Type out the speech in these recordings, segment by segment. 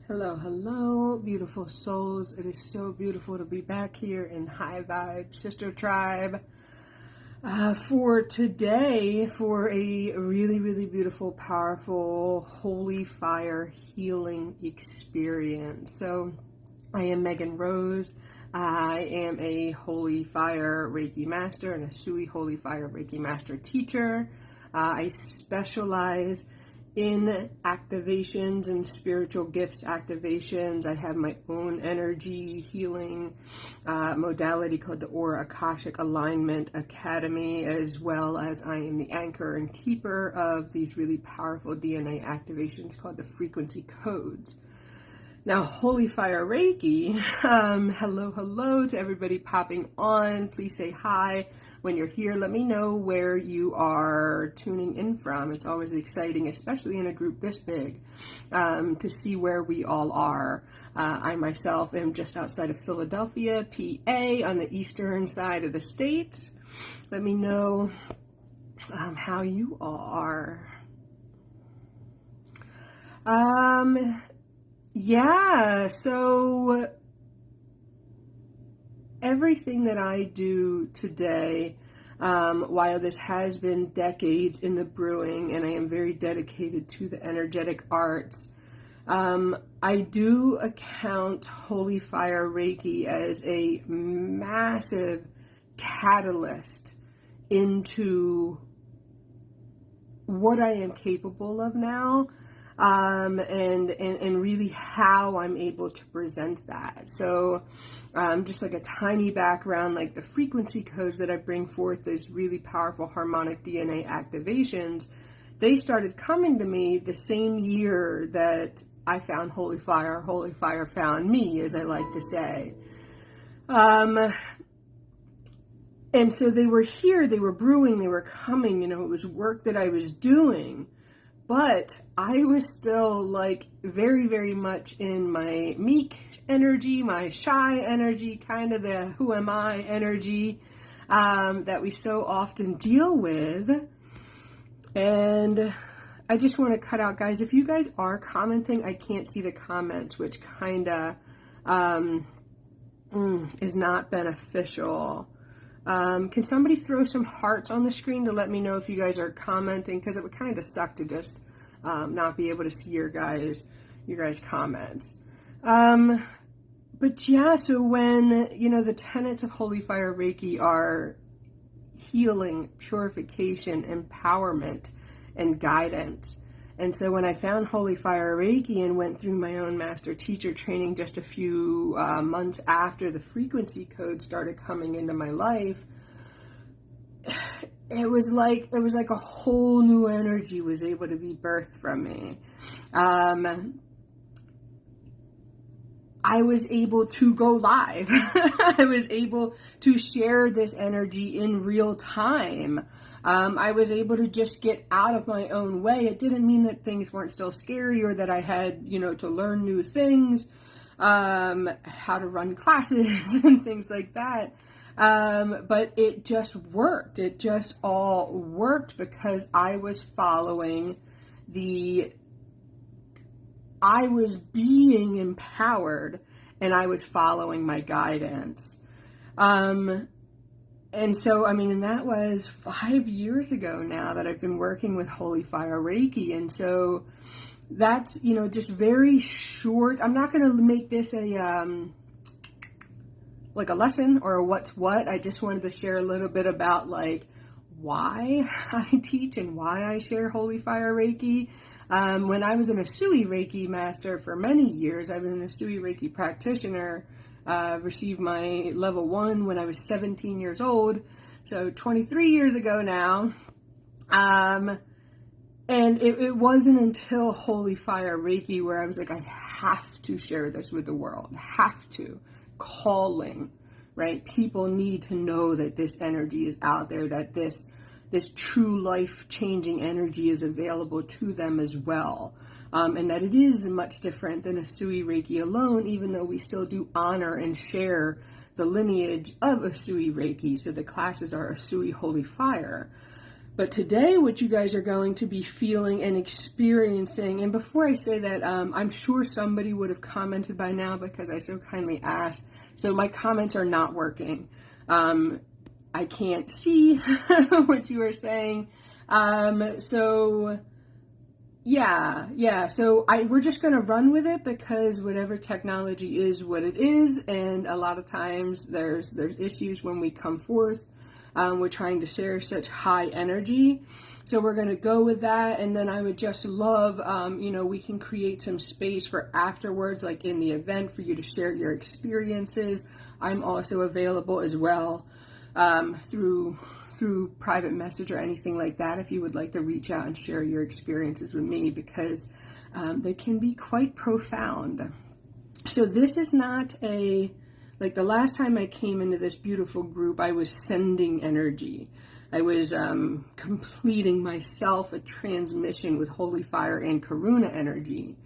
Hello, hello, beautiful souls. It is so beautiful to be back here in High Vibe Sister Tribe for today for a really, really beautiful, powerful, holy fire healing experience. So I am Megan Rose. I am a Holy Fire Reiki Master and a Sui Holy Fire Reiki Master teacher. I specialize in activations and spiritual gifts activations. I have my own energy healing modality called the Aura Akashic Alignment Academy, as well as I am the anchor and keeper of these really powerful DNA activations called the frequency codes. Now, Holy Fire Reiki, hello to everybody popping on. Please say hi when you're here. Let me know where you are tuning in from. It's always exciting, especially in a group this big, to see where we all are. I myself am just outside of Philadelphia, PA, on the eastern side of the state. Let me know how you all are. Yeah, so everything that I do today, while this has been decades in the brewing and I am very dedicated to the energetic arts, I do account Holy Fire Reiki as a massive catalyst into what I am capable of now. And really how I'm able to present that. So, just like a tiny background, like the frequency codes that I bring forth, those really powerful harmonic DNA activations, they started coming to me the same year that I found Holy Fire found me, as I like to say. And so they were here, they were brewing, they were coming, it was work that I was doing. But I was still like very, very much in my meek energy, my shy energy, kind of the who am I energy that we so often deal with. And I just want to cut out, guys, if you guys are commenting, I can't see the comments, which kind of is not beneficial. Can somebody throw some hearts on the screen to let me know if you guys are commenting? Because it would kind of suck to just not be able to see your guys' comments. But yeah, so when, the tenets of Holy Fire Reiki are healing, purification, empowerment, and guidance. And so when I found Holy Fire Reiki and went through my own master teacher training just a few months after the frequency code started coming into my life, it was like a whole new energy was able to be birthed from me. I was able to go live. I was able to share this energy in real time. I was able to just get out of my own way. It didn't mean that things weren't still scary or that I had, to learn new things, how to run classes and things like that. But it just worked. It just all worked because I was I was being empowered and I was following my guidance. And so, and that was 5 years ago now that I've been working with Holy Fire Reiki. And so that's, just very short. I'm not going to make this like a lesson or a what's what. I just wanted to share a little bit about why I teach and why I share Holy Fire Reiki. When I was an Usui Reiki master for many years, I was an Usui Reiki practitioner. Received my level 1 when I was 17 years old, so 23 years ago now. And it wasn't until Holy Fire Reiki where I was like, I have to share this with the world. Have to. Calling, right? People need to know that this energy is out there, that this true life-changing energy is available to them as well. And that it is much different than Usui Reiki alone, even though we still do honor and share the lineage of Usui Reiki. So the classes are Usui Holy Fire. But today, what you guys are going to be feeling and experiencing, and before I say that, I'm sure somebody would have commented by now because I so kindly asked. So my comments are not working. I can't see what you are saying. So we're just going to run with it because whatever technology is what it is. And a lot of times there's issues when we come forth. We're trying to share such high energy. So we're going to go with that. And then I would just love, we can create some space for afterwards, like in the event, for you to share your experiences. I'm also available as well through private message or anything like that if you would like to reach out and share your experiences with me, because they can be quite profound. So this is not like the last time I came into this beautiful group, I was sending energy. I was completing myself a transmission with Holy Fire and Karuna energy.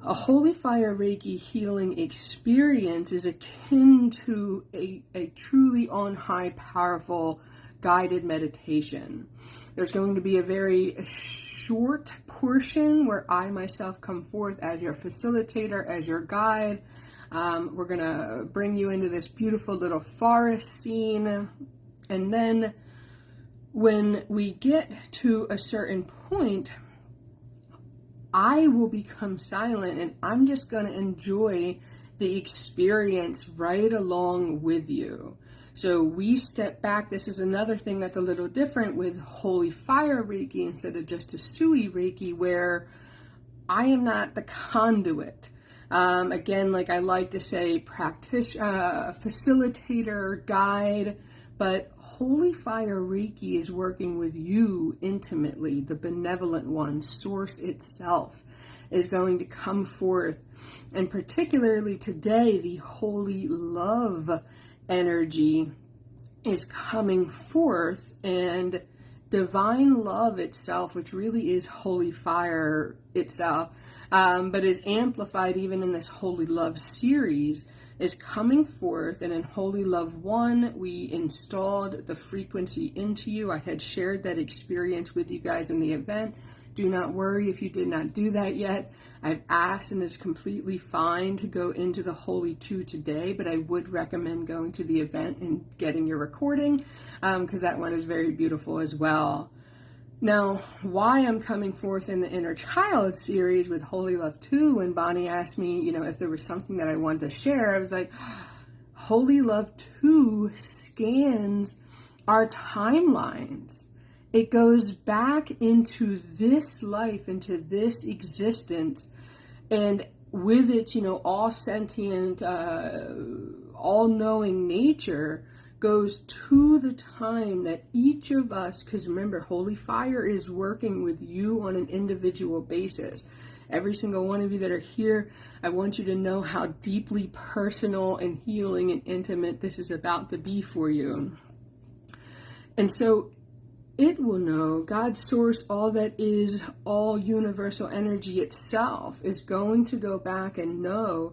A Holy Fire Reiki healing experience is akin to a truly on high, powerful, guided meditation. There's going to be a very short portion where I myself come forth as your facilitator, as your guide. We're going to bring you into this beautiful little forest scene. And then when we get to a certain point, I will become silent and I'm just going to enjoy the experience right along with you. So we step back. This is another thing that's a little different with Holy Fire Reiki instead of just Usui Reiki, where I am not the conduit. Again, like I like to say, facilitator, guide, but Holy Fire Reiki is working with you intimately. The benevolent one, Source itself, is going to come forth. And particularly today, the Holy Love energy is coming forth, and divine love itself, which really is Holy Fire itself, but is amplified even in this Holy Love series, is coming forth. And in Holy Love 1, we installed the frequency into you. I had shared that experience with you guys in the event. Do not worry if you did not do that yet. I've asked, and it's completely fine to go into the Holy 2 today, but I would recommend going to the event and getting your recording, because that one is very beautiful as well. Now, why I'm coming forth in the Inner Child series with Holy Love 2, when Bonnie asked me, if there was something that I wanted to share, I was like, Holy Love 2 scans our timelines. It goes back into this life, into this existence, and with its, all sentient, all-knowing nature, goes to the time that each of us, because remember, Holy Fire is working with you on an individual basis. Every single one of you that are here, I want you to know how deeply personal and healing and intimate this is about to be for you. And so it will know, God's source, all that is, all universal energy itself, is going to go back and know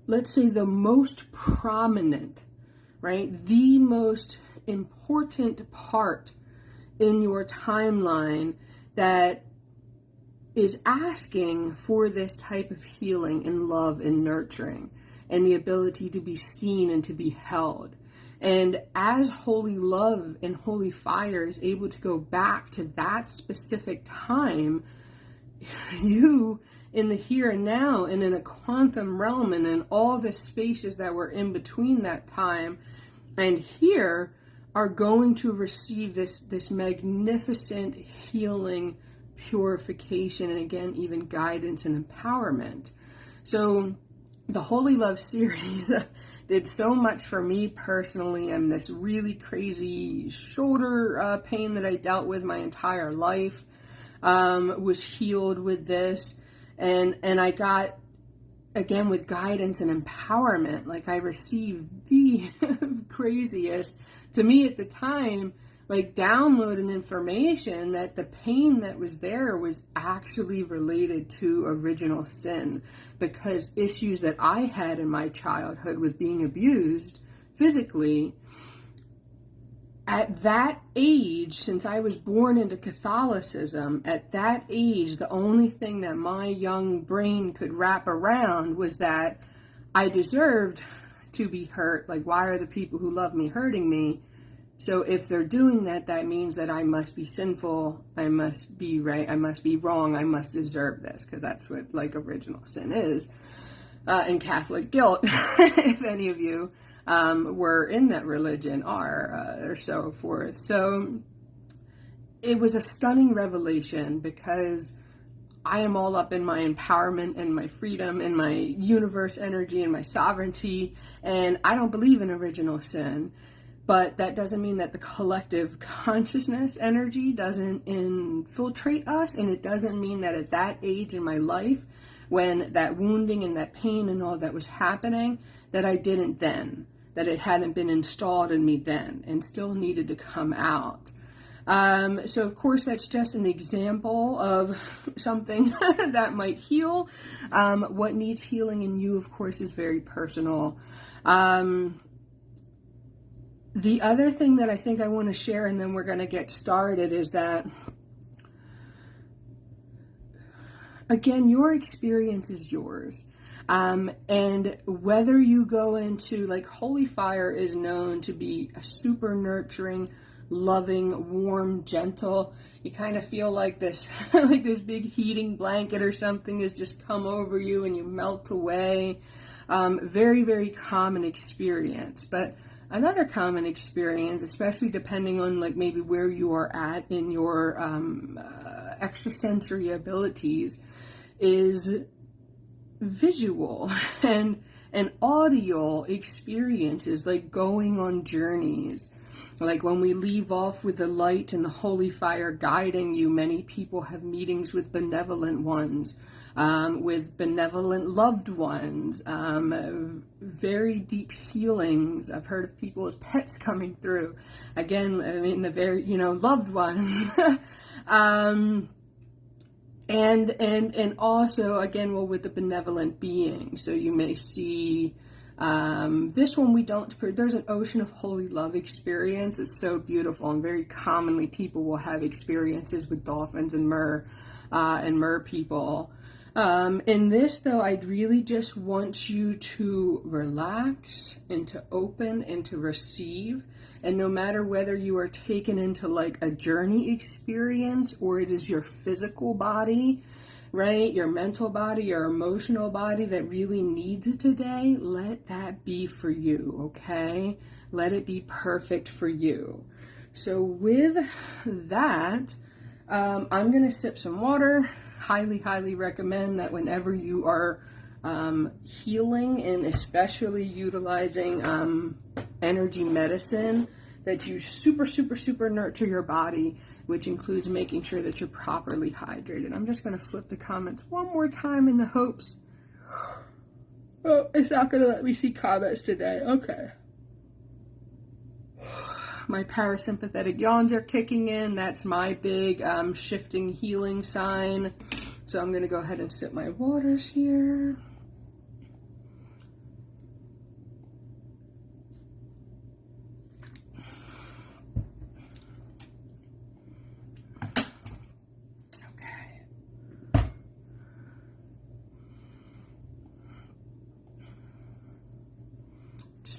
let's say the most prominent, right? The most important part in your timeline that is asking for this type of healing and love and nurturing and the ability to be seen and to be held. And as Holy Love and Holy Fire is able to go back to that specific time, you in the here and now and in a quantum realm and in all the spaces that were in between that time and here are going to receive this magnificent healing, purification, and again, even guidance and empowerment. So the Holy Love series did so much for me personally, and this really crazy shoulder pain that I dealt with my entire life was healed with this, and I got, again, with guidance and empowerment, like I received the craziest, to me at the time, like downloading information that the pain that was there was actually related to original sin, because issues that I had in my childhood with being abused physically at that age, since I was born into Catholicism, at that age, the only thing that my young brain could wrap around was that I deserved to be hurt. Like, why are the people who love me hurting me? So if they're doing that, that means that I must be sinful, I must be right, I must be wrong, I must deserve this, because that's what, like, original sin is. And Catholic guilt, if any of you were in that religion or so forth. So it was a stunning revelation, because I am all up in my empowerment and my freedom and my universe energy and my sovereignty, and I don't believe in original sin. But that doesn't mean that the collective consciousness energy doesn't infiltrate us, and it doesn't mean that at that age in my life, when that wounding and that pain and all that was happening, that I didn't then, that it hadn't been installed in me then and still needed to come out. So of course that's just an example of something that might heal. What needs healing in you, of course, is very personal. The other thing that I think I want to share, and then we're going to get started, is that, again, your experience is yours. And whether you go into, like, Holy Fire is known to be a super nurturing, loving, warm, gentle. You kind of feel like this, like this big heating blanket or something has just come over you and you melt away. Very, very common experience. But another common experience, especially depending on, like, maybe where you are at in your extrasensory abilities, is visual and audio experiences, like going on journeys. Like when we leave off with the light and the Holy Fire guiding you, many people have meetings with benevolent ones, with benevolent loved ones, very deep healings. I've heard of people's pets coming through. Again, I mean, the very, loved ones. And also, again, with the benevolent being. So you may see, this one we don't, there's an Ocean of Holy Love experience. It's so beautiful, and very commonly people will have experiences with dolphins and mer people. In this, though, I'd really just want you to relax and to open and to receive. And no matter whether you are taken into, like, a journey experience, or it is your physical body, right, your mental body, your emotional body that really needs it today, let that be for you, okay? Let it be perfect for you. So with that, I'm going to sip some water. Highly, highly recommend that whenever you are healing, and especially utilizing energy medicine, that you super, super, super nurture your body, which includes making sure that you're properly hydrated. I'm just going to flip the comments one more time in the hopes. Oh, it's not going to let me see comments today. Okay. My parasympathetic yawns are kicking in. That's my big shifting healing sign. So I'm going to go ahead and sip my waters here.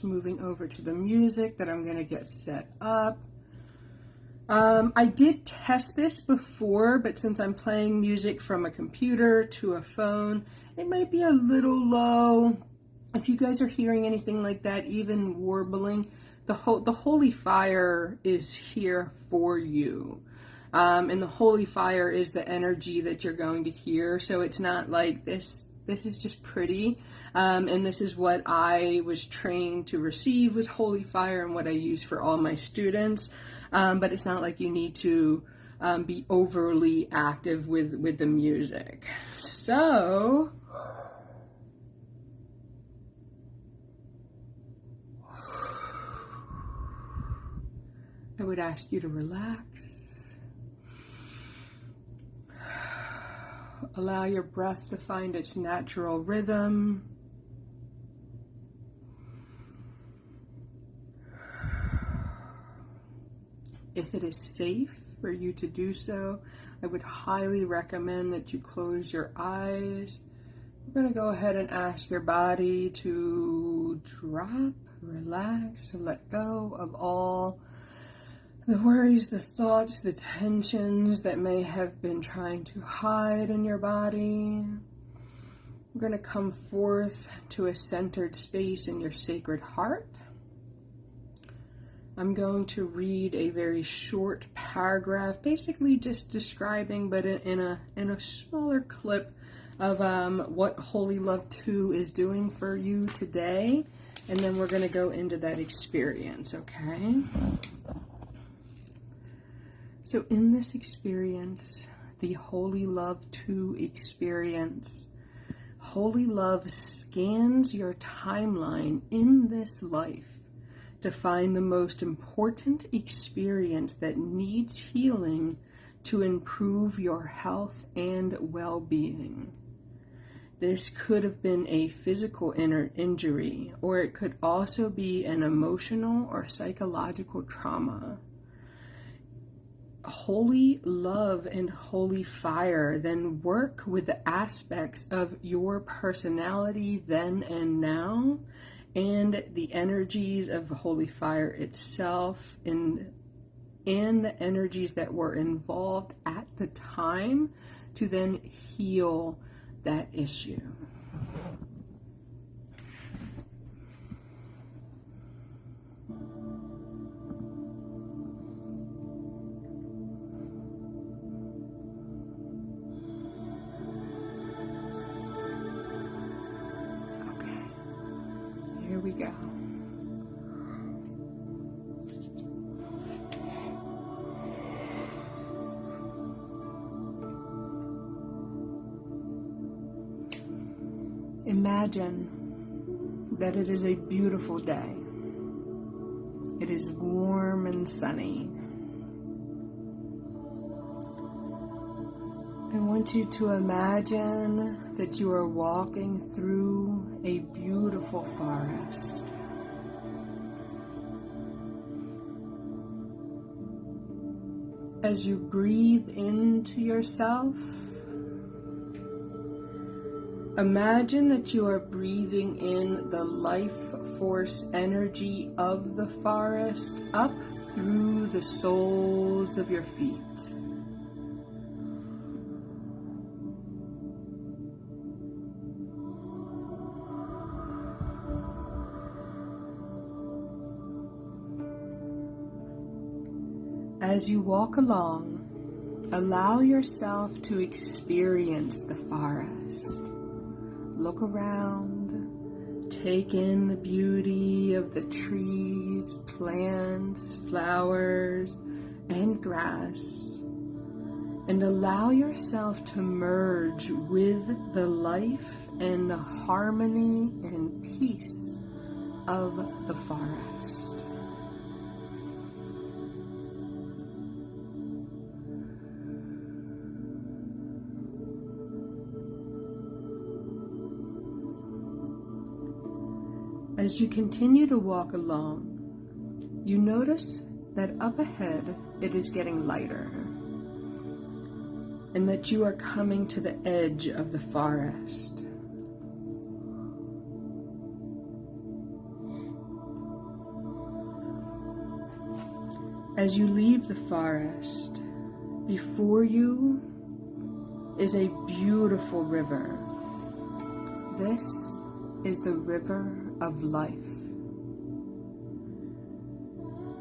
Moving over to the music that I'm going to get set up. I did test this before, but since I'm playing music from a computer to a phone, it might be a little low. If you guys are hearing anything like that, even warbling, the Holy Fire is here for you. And the Holy Fire is the energy that you're going to hear. So it's not like this is just pretty. And this is what I was trained to receive with Holy Fire and what I use for all my students. But it's not like you need to be overly active with the music. So I would ask you to relax. Allow your breath to find its natural rhythm. If it is safe for you to do so, I would highly recommend that you close your eyes. We're going to go ahead and ask your body to drop, relax, to let go of all the worries, the thoughts, the tensions that may have been trying to hide in your body. We're going to come forth to a centered space in your sacred heart. I'm going to read a very short paragraph, basically just describing, but in a smaller clip of what Holy Love 2 is doing for you today. And then we're going to go into that experience, okay? So in this experience, the Holy Love 2 experience, Holy Love scans your timeline in this life to find the most important experience that needs healing to improve your health and well-being. This could have been a physical injury, or it could also be an emotional or psychological trauma. Holy Love and Holy Fire then work with the aspects of your personality then and now, and the energies of Holy Fire itself, and the energies that were involved at the time to then heal that issue. Here we go. Imagine that it is a beautiful day. It is warm and sunny. I want you to imagine that you are walking through a beautiful forest. As you breathe into yourself, imagine that you are breathing in the life force energy of the forest up through the soles of your feet. As you walk along, allow yourself to experience the forest. Look around, take in the beauty of the trees, plants, flowers, and grass, and allow yourself to merge with the life and the harmony and peace of the forest. As you continue to walk along, you notice that up ahead it is getting lighter, and that you are coming to the edge of the forest. As you leave the forest, before you is a beautiful river. This is the river of life.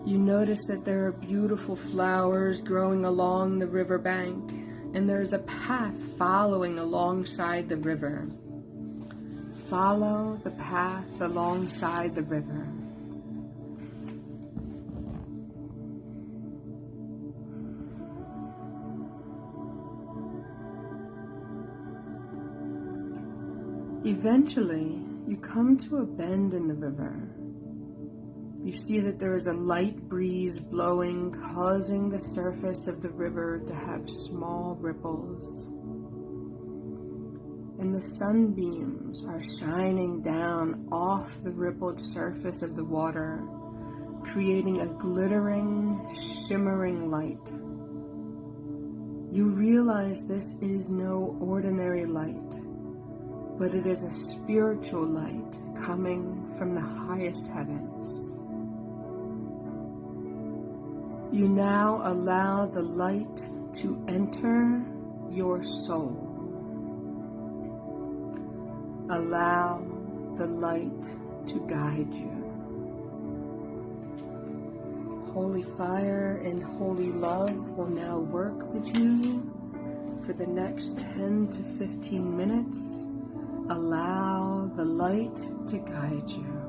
You notice that there are beautiful flowers growing along the riverbank, and there is a path following alongside the river. Follow the path alongside the river. Eventually, you come to a bend in the river. You see that there is a light breeze blowing, causing the surface of the river to have small ripples. And the sunbeams are shining down off the rippled surface of the water, creating a glittering, shimmering light. You realize this is no ordinary light, but it is a spiritual light coming from the highest heavens. You now allow the light to enter your soul. Allow the light to guide you. Holy fire and holy love will now work with you for the next 10 to 15 minutes. Allow the light to guide you.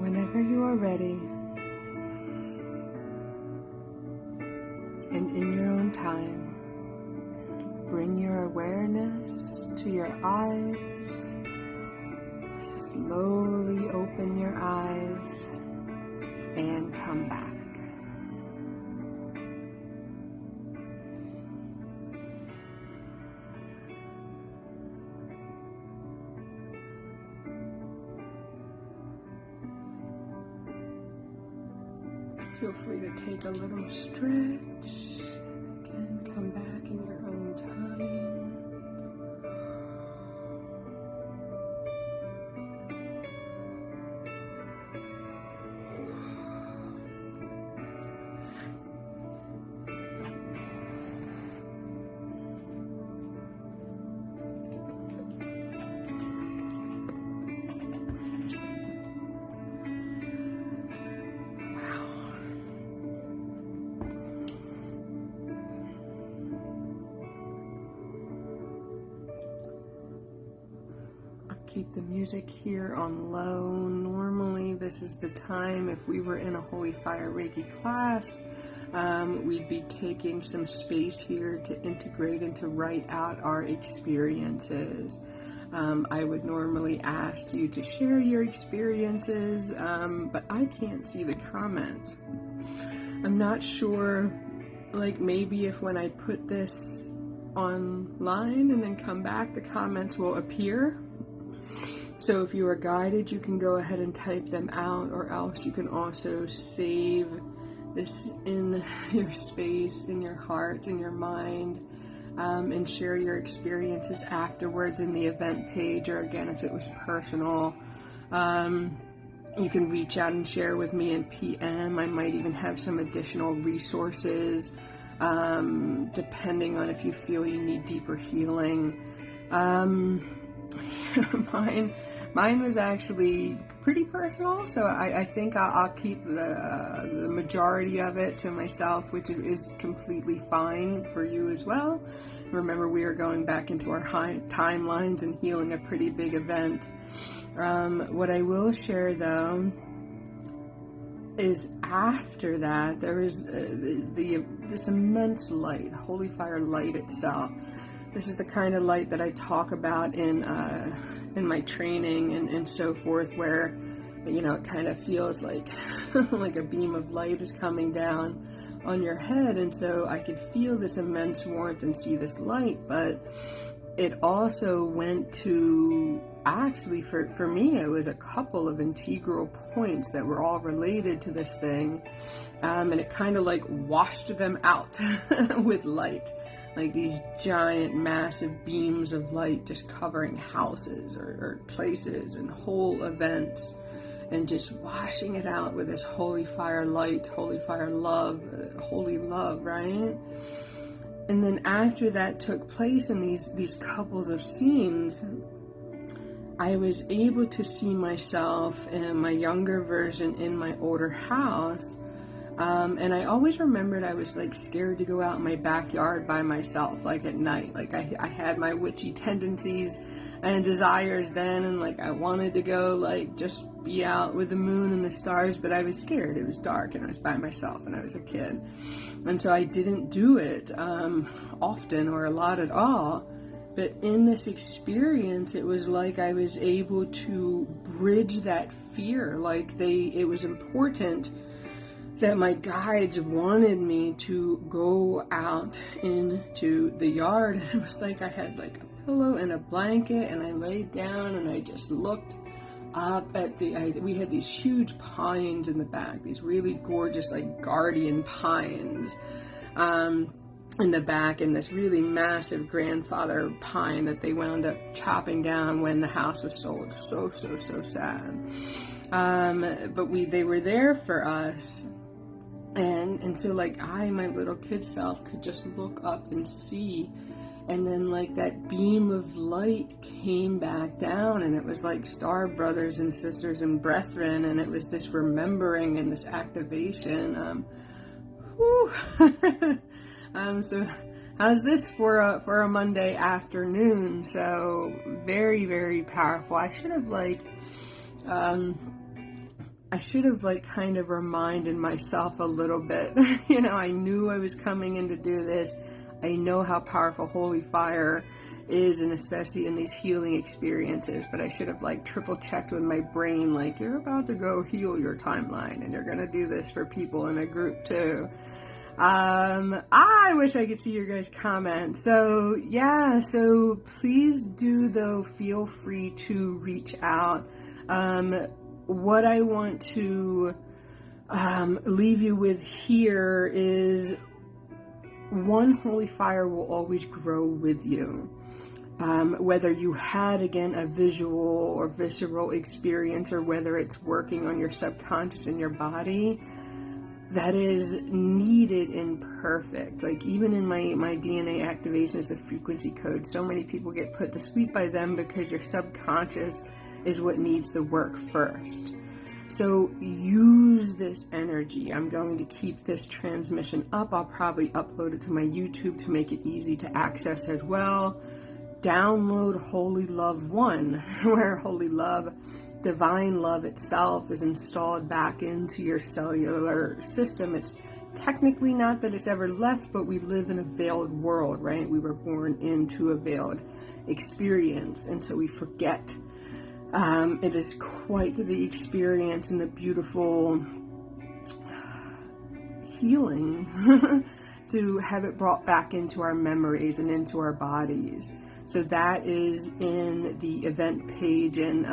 whenever you are ready, and in your own time, bring your awareness to your eyes. Slowly open your eyes and come back. Feel free to take a little stretch. Again, come back in your own time. Keep the music here on low. Normally, this is the time, if we were in a Holy Fire Reiki class, we'd be taking some space here to integrate and to write out our experiences. I would normally ask you to share your experiences, but I can't see the comments. I'm not sure, like maybe if when I put this online and then come back, the comments will appear. So if you are guided, you can go ahead and type them out, or else you can also save this in your space, in your heart, in your mind, and share your experiences afterwards in the event page, or again, if it was personal, you can reach out and share with me in PM. I might even have some additional resources, depending on if you feel you need deeper healing. Mine was actually pretty personal, so I think I'll keep the majority of it to myself, which is completely fine for you as well. Remember, we are going back into our timelines and healing a pretty big event. What I will share, though, is after that, there is this immense light, Holy Fire light itself. This is the kind of light that I talk about in my training and so forth, where, you know, it kind of feels like like a beam of light is coming down on your head, and so I could feel this immense warmth and see this light, but it also went to, actually for me, it was a couple of integral points that were all related to this thing, and it kind of like washed them out with light. Like these giant, massive beams of light just covering houses or places and whole events, and just washing it out with this Holy Fire light, Holy Fire love, holy love, right? And then after that took place in these couples of scenes, I was able to see myself and my younger version in my older house. And I always remembered I was like scared to go out in my backyard by myself, like at night. Like I had my witchy tendencies and desires then, and like I wanted to go like just be out with the moon and the stars, but I was scared. It was dark and I was by myself and I was a kid. And so I didn't do it often or a lot at all. But in this experience, it was like I was able to bridge that fear. Like it was important that my guides wanted me to go out into the yard. And it was like I had like a pillow and a blanket, and I laid down and I just looked up at we had these huge pines in the back, these really gorgeous like guardian pines in the back, and this really massive grandfather pine that they wound up chopping down when the house was sold. So sad. But they were there for us. And so like my little kid self could just look up and see, and then like that beam of light came back down, and it was like star brothers and sisters and brethren, and it was this remembering and this activation. So how's this for a Monday afternoon? So very, very powerful. I should have I should have like kind of reminded myself a little bit. You know, I knew I was coming in to do this. I know how powerful holy fire is, and especially in these healing experiences, but I should have like triple checked with my brain, like, you're about to go heal your timeline and you're gonna do this for people in a group too. I wish I could see your guys' comments. So yeah, so please do though feel free to reach out. What I want to leave you with here is, one, holy fire will always grow with you. Whether you had, again, a visual or visceral experience, or whether it's working on your subconscious and your body, that is needed and perfect. Like, even in my DNA activations, the frequency code, so many people get put to sleep by them because your subconscious is what needs the work first. So use this energy. I'm going to keep this transmission up. I'll probably upload it to my YouTube to make it easy to access as well. Download Holy Love 1, where Holy Love, divine love itself, is installed back into your cellular system. It's technically not that it's ever left, but we live in a veiled world, right? We were born into a veiled experience, and so we forget. It is quite the experience and the beautiful healing to have it brought back into our memories and into our bodies. So that is in the event page and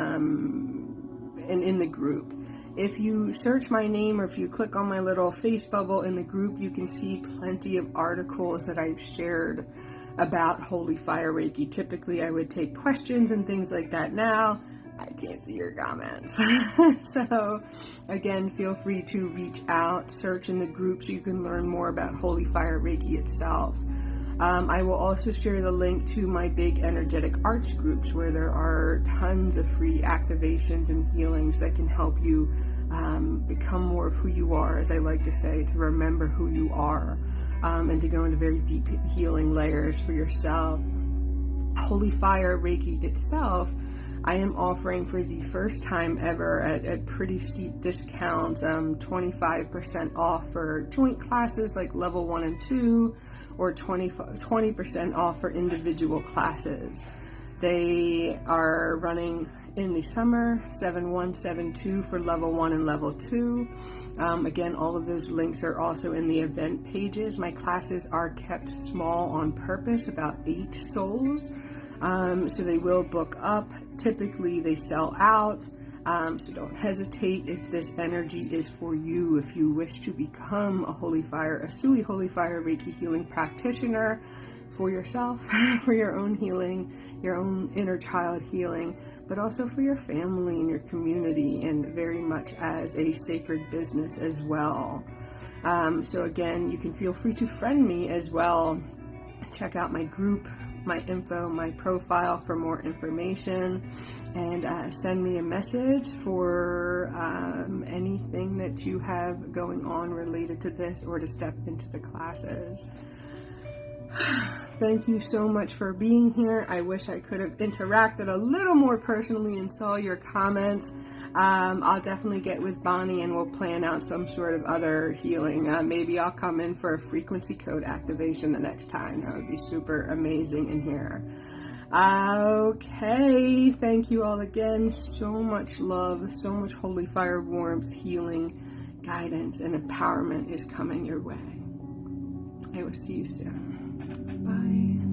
in the group. If you search my name, or if you click on my little face bubble in the group, you can see plenty of articles that I've shared about Holy Fire Reiki. Typically, I would take questions and things like that. Now, I can't see your comments. So, again, feel free to reach out, search in the group so you can learn more about Holy Fire Reiki itself. I will also share the link to my big energetic arts groups, where there are tons of free activations and healings that can help you become more of who you are, as I like to say, to remember who you are, and to go into very deep healing layers for yourself. Holy Fire Reiki itself, I am offering for the first time ever at pretty steep discounts, 25% off for joint classes like level 1 and 2, or 20% off for individual classes. They are running in the summer, 7/1, 7/2 for level 1 and level 2. Again, all of those links are also in the event pages. My classes are kept small on purpose, about 8 souls. So they will book up. Typically they sell out. So don't hesitate if this energy is for you. If you wish to become a Holy Fire, Usui Holy Fire Reiki healing practitioner for yourself, for your own healing, your own inner child healing, but also for your family and your community, and very much as a sacred business as well. So again, you can feel free to friend me as well. Check out my group, my info, my profile for more information, and send me a message for anything that you have going on related to this, or to step into the classes. Thank you so much for being here. I wish I could have interacted a little more personally and saw your comments. I'll definitely get with Bonnie and we'll plan out some sort of other healing. Maybe I'll come in for a frequency code activation the next time. That would be super amazing in here. Okay, thank you all again. So much love, so much holy fire warmth, healing, guidance, and empowerment is coming your way. I will see you soon. Bye.